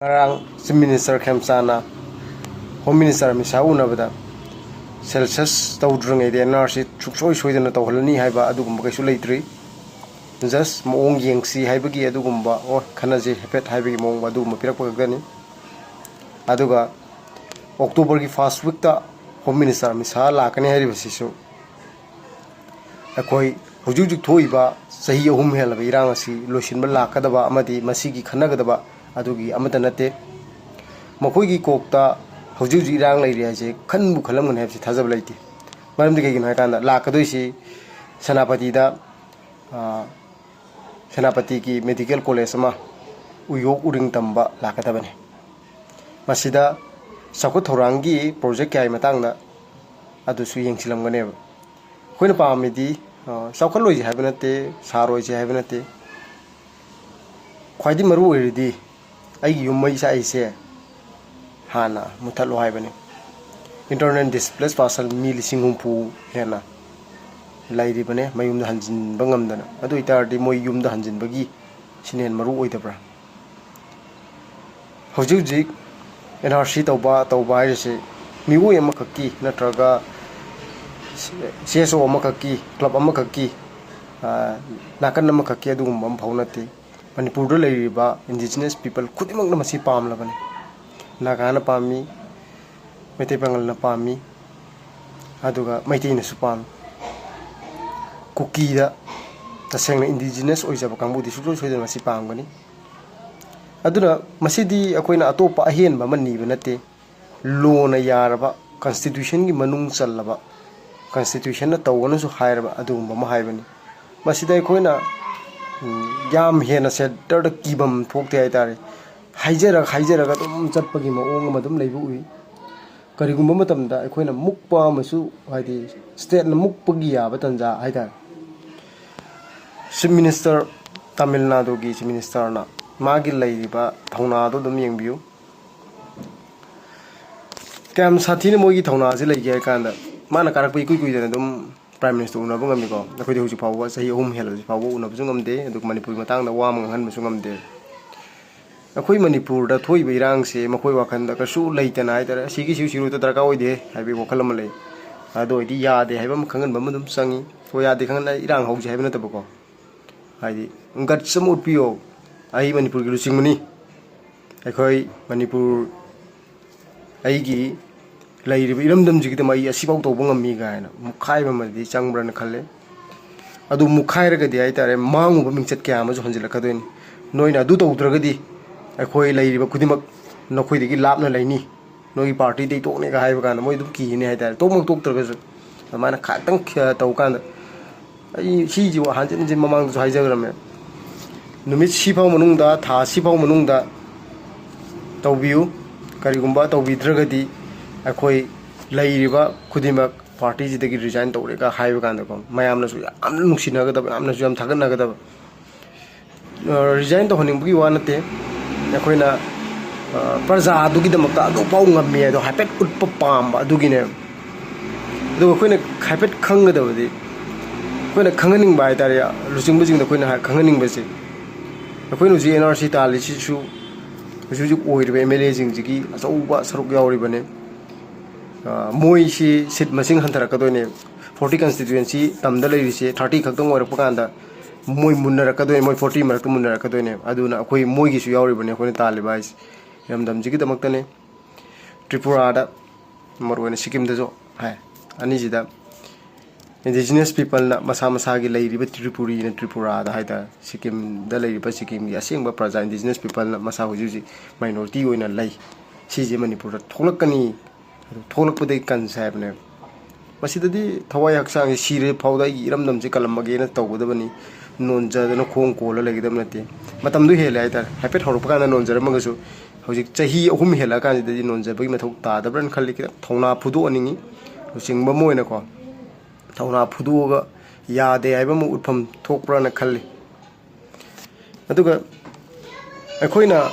Ngarang si Minister Kemsana Home Minister Misa unabada Census Twdrngeida N.R.C suksoi soidana tawhalani Heiba adugumba kaisu Leitri just moong yengsi haibagi adugumba o khanaje hepet haibagi moong adugumba pirakpa gani aduga October ki first week ta Home Minister Misa lakani hairibasisu akoi hujujik thoiba sahi ahum helaba irang asi losinba lakadaba amadi masigi khanagadaba adugi amata nate makoigi kokta hujujik irang lairi haise khanbu khalamgan haibsi thajab laiti maramdi kegin haikanda lakadoisi senapati ki medical college ma uyok uring tamba lakadabane masida sakut thorangi project kai matangda adusu yengsilamganeba khoina pamidi saukhaloi haibnate saroi haibnate khwaidi maru oiridi aigi yummai sa aise hana muthalo haibane internet displaced parcel mil singumpu hena lairi bane mayum da hanjin bangamdana adu itardi moi yum da hanjin bagi sinen maru oidabra hojujik N.R.C tauba haise miwu yamakaki natraga CSO amakaki club amakaki nakan amakaki adugumba amfaunate Manipur lairiba indigenous people khudimang na masi pamlabane nagana pami mete bangal na pami aduga maiti na supam kukida taseng na indigenous oijaba kangbu di sudro soidana masi pamgani aduna masidi akoina atopa ahen ba manniba nate law na yaraba constitution gi manung challaba constitution na tawwana su hairaba adugumba ma haibani masida akoina yam hena center da kibam thokte haitare haijaraga dum chatpagi maong madum leibu ui karigumba matamda akoina mukpa amasu haidi state na mukpagi yaba tanja haitare chief minister Tamil Nadu gi chief minister na magi leiriba thona do dum yengbiu kam sathine mogi thona ji leige kanda mana karak pai kui dana dum Prime Minister unaba ngamiko nakhoi hujik phawa sahi ahum hela ji phawa unaba su ngamde aduk Manipur matang da wa manghan bu su ngamde akhoi Manipur da thoi beirang se makhoi wakhan da kasu leitana haidara sigi siru ta darka oide haibi wakhalam le ado idi yade haibam khangan bam dum sangi to yade khangan irang hauji haibna tabako haidi ngat samut pio ai Manipur gi rusingmani akhoi Manipur aigi lairiba iramdam jigida mai asibau to bangami gaina mukhaiba madi changbran khalle adu mukhairaga di aitare mangu ba mingchat kya ma jo hanjila kadoin noina du tawdragadi akhoi lairiba khudimak nokhoi digi lapna laini noi party dei tokne ga haiba kana moi dum ki ne aitare tokmak toktraga mana khatang taw kan ai si ji wa hanjin jin mamang jo haijagrame numit sipau manungda tha sipau manungda tawbiu karigumba tawbidragadi akhoi lairiba khudimak party jidagi resign tawrega haiba kanda ko mayamna su yam nuksina ga amna su yam thagana ga resign to honing bugi wanate akhoina praja adugi damakta adu pau ngamme do hapet utpa pamba adugine do khoina khapet khanga dabadi khoina khanganing bai tare lusing bujing da khoina khanganing base akhoina ji N.R.C tali si su ju oirbe MLA jing jigi asauba saruk yauri bane moi si sit masing hantara kadoine 40 constituency tamda lerise 30 khakdong orak pakanda moi munara kadoine moi 40 marak munara kadoine aduna akoi moi gi su yauri bane khone taliba is ramdam jigi damaktane Tripura da marwane Sikkim da jo hai ani jida indigenous people na masa gi leiriba Tripuri na Tripura da haida Sikkim da leiriba Sikkim gi asengba praja indigenous people na masa hujuji minority oina lei sije Manipur tholakani tholakpudai kan saibne masidadi thawai haksang sire phawda iramdam je kalamage na tawgudabani nonja dana khong kola legidam nate matamdu hele aitar hapet horuk kana nonja ramagasu hojik chahi ahum hela kan dadi nonja bagi mathok ta dabran khalli ki thona phudu aningi singba moina ko thona phudu ga yade aiba mu utpham thokpra na khalli aduga akhoina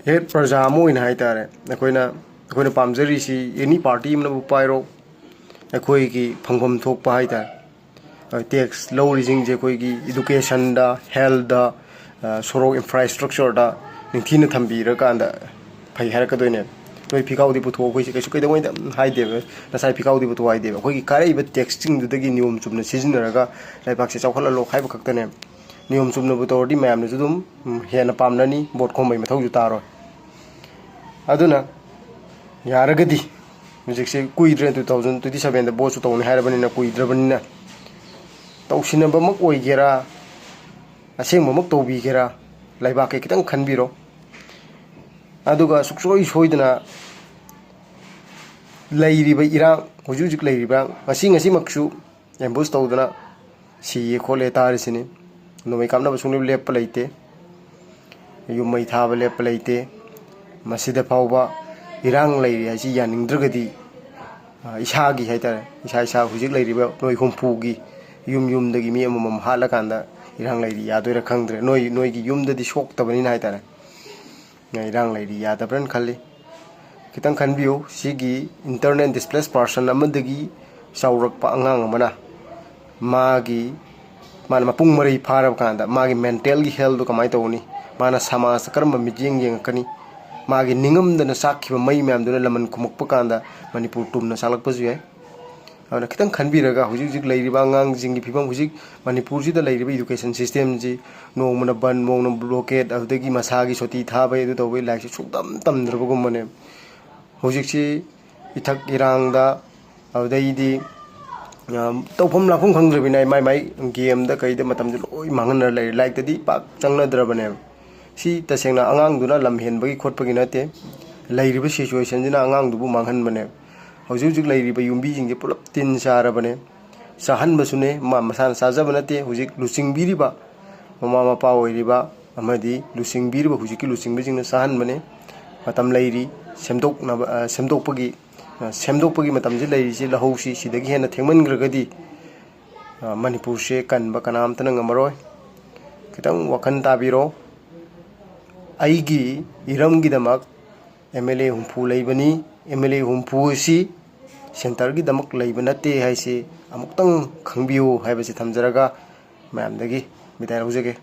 he praja moina haitare akoina pamjari si any party na pairo akoi ki phangpham thokpa haita tax low rising je koi ki education da health da sorok infrastructure da ꯅꯤꯡꯊꯤꯅ ꯊꯝꯕꯤꯔꯀꯥꯟꯗ ꯐꯩ ꯍꯥꯏꯔꯛꯀꯗꯣꯏꯅꯦ ꯅꯣꯏ ꯐꯤꯈꯥꯎꯗꯤ ꯄꯨꯊꯣꯛꯑꯣ ꯑꯩꯈꯣꯏꯁꯦ ꯀꯩꯁꯨ ꯀꯩꯗꯧꯉꯩꯗ ꯍꯥꯏꯗꯦꯕ ꯉꯁꯥꯏ ꯐꯤꯈꯥꯎꯗꯤ ꯄꯨꯊꯣꯛꯑꯣ ꯍꯥꯏꯗꯦꯕ ꯑꯩꯈꯣꯏꯒꯤ ꯀꯥꯔꯛꯏꯕ ꯇꯦꯛꯁꯁꯤꯡꯗꯨꯗꯒꯤ ꯅꯤꯌꯣꯝ ꯆꯨꯝꯅ ꯁꯤꯖꯤꯟꯅꯔꯒ ꯂꯩꯕꯥꯛꯁꯦ ꯆꯥꯎꯈꯠꯍꯜꯂꯣ ꯍꯥꯏꯕ ꯈꯛꯇꯅꯦ ꯅꯤꯌꯣꯝ ꯆꯨꯝꯅꯕꯨ ꯇꯧꯔꯗꯤ ꯃꯌꯥꯝꯅꯁꯨ ꯑꯗꯨꯝ ꯍꯦꯟꯅ ꯄꯥꯝꯅꯅꯤ ꯕꯣꯠ ꯈꯣꯝꯕꯩ ꯃꯊꯧꯁꯨ ꯇꯥꯔꯣꯏ ꯑꯗꯨꯅ ꯌꯥꯔꯒꯗꯤ ꯍꯧꯖꯤꯛꯁꯦ ꯀꯨꯏꯗ꯭ꯔꯦ 2027ꯗ ꯕꯣꯠꯁꯨ ꯇꯧꯅꯤ ꯍꯥꯏꯔꯕꯅꯤꯅ ꯀꯨꯏꯗ꯭ꯔꯕꯅꯤꯅ ꯇꯧꯁꯤꯟꯅꯕꯃꯛ ꯑꯣꯏꯒꯦꯔꯥ ꯑꯁꯦꯡꯕꯃꯛ ꯇꯧꯕꯤꯒꯦꯔꯥ ꯂꯩꯕꯥꯛꯀꯤ ꯈꯤꯇꯪ ꯈꯟꯕꯤꯔꯣ ꯑꯗꯨꯒ ꯁꯨꯡꯁꯣꯏ ꯁꯣꯏꯗꯅ ꯂꯩꯔꯤꯕ ꯏꯔꯥꯡ ꯍꯧꯖꯤꯛ ꯍꯧꯖꯤꯛ ꯂꯩꯔꯤꯕ ꯉꯁꯤꯃꯛꯁꯨ ꯑꯦꯝꯕꯨꯁ ꯇꯧꯗꯅ ꯁꯤꯌꯦ ꯈꯣꯠꯂꯦ ꯇꯥꯔꯤꯁꯤꯅꯤ ꯅꯣꯡꯃꯩ ꯀꯥꯞꯅꯕ ꯁꯨꯡꯂꯦꯞ ꯂꯦꯞꯄ ꯂꯩꯇꯦ ꯌꯨꯝ ꯃꯩ ꯊꯥꯕ ꯂꯦꯞꯄ ꯂꯩꯇꯦ ꯃꯁꯤꯗ ꯐꯥꯎꯕ ꯏꯔꯥꯡ ꯂꯩꯔꯤ ꯍꯥꯏꯁꯤ ꯌꯥꯅꯤꯡꯗ꯭ꯔꯒꯗꯤ ꯏꯁꯥꯒꯤ ꯍꯥꯏꯇꯥꯔꯦ ꯏꯁꯥ ꯍꯧꯖꯤꯛ ꯂꯩꯔꯤꯕ ꯅꯣꯏ ꯍꯨꯝꯐꯨꯒꯤ ꯌꯨꯝꯗꯒꯤ ꯃꯤ ꯑꯃꯃꯝ ꯍꯥꯠꯂꯀꯥꯟꯗ ꯏꯔꯥꯡ ꯂꯩꯔꯤ ꯌꯥꯗꯣꯏꯔꯥ ꯈꯪꯗ꯭ꯔꯦ ꯅꯣꯏꯒꯤ ꯌꯨꯝꯗꯗꯤ ꯁꯣꯛꯇꯕꯅꯤ나 ꯍꯥꯏꯇꯥꯔꯦ ꯏꯔꯥꯡ ꯂꯩꯔꯤ ꯌꯥꯗꯕ꯭ꯔꯅ ꯈꯜꯂꯤ खितंग खनबियो सिगी इंटरनेट डिस्प्लेस पर्सन अमदगी चाउरक्पा अंगांग अमना मागी माना मपुंग मरई फारब कांदा मागी मेंटल गी हेल्थ दो कमाई तौनी माना समाज कर्म मिजिंग येंगकनी मागी निंगमदना साखिबा मई म्यामदुना लमन खुमकपा कांदा मणिपुर टुमना सालकपजु याय अना खितंग खनबिरगा हुजिक हुजिक लैरिबा अंगांग जिंगी फिबम हुजिक मणिपुर जिदा लैरिबा एजुकेशन सिस्टम जी नोंगमना बन मोंगना ब्लॉकेट अदगी मसागी सोती थाबे दु तौबे लाइक सुदम तमद्रबगुमने हुजिकसी इथक इरांगदा अदैदी तौफम लाफम खंग्रबिना माई गेम दा कईदा मतमजे लोई मांगन लै लाइक तदी पाक चंगनद्रबने सी तसेंगना अंगांगदुना लमहेनबगी खोटपगी नते लैरिबा सिचुएशन जिना अंगांगदुबु मांगनबने हुजिक हुजिक लैरिबा युम्बीजिंगे पुलप तिन सारबने साहनबसुने मसाना साजब नते हुजिक लुचिंगबिरिबा ममा मपा ओइरिबा अमदी लुचिंगबिरिबा हुजिकि लुचिंगबिजिंगना साहनबने मतम लैरि सेमदोकपगी मतमजे लैरिसे लहौसी सिदगी हेना थेंगमनग्रगदी मणिपुर से कनबा कनामतन ngamaroy खितंग वखन ताबिरो आइगी इरमगी दमक एमएलए हुंफु लैबनी एमएलए हुंफु सी सेंटर की दमक लैब नते हाइसे अमुक्तंग खंगबियो हाइबसे थमजरगा मयामदगी बिदाय लौजगे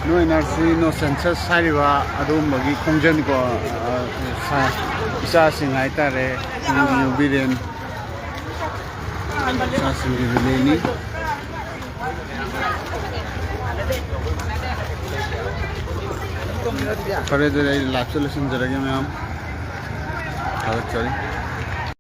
No N.R.C no Census Heiba adumagi khongjani ko isa sing haitare biren isa sing bileni pare de lapsel sin jarage ma'am sorry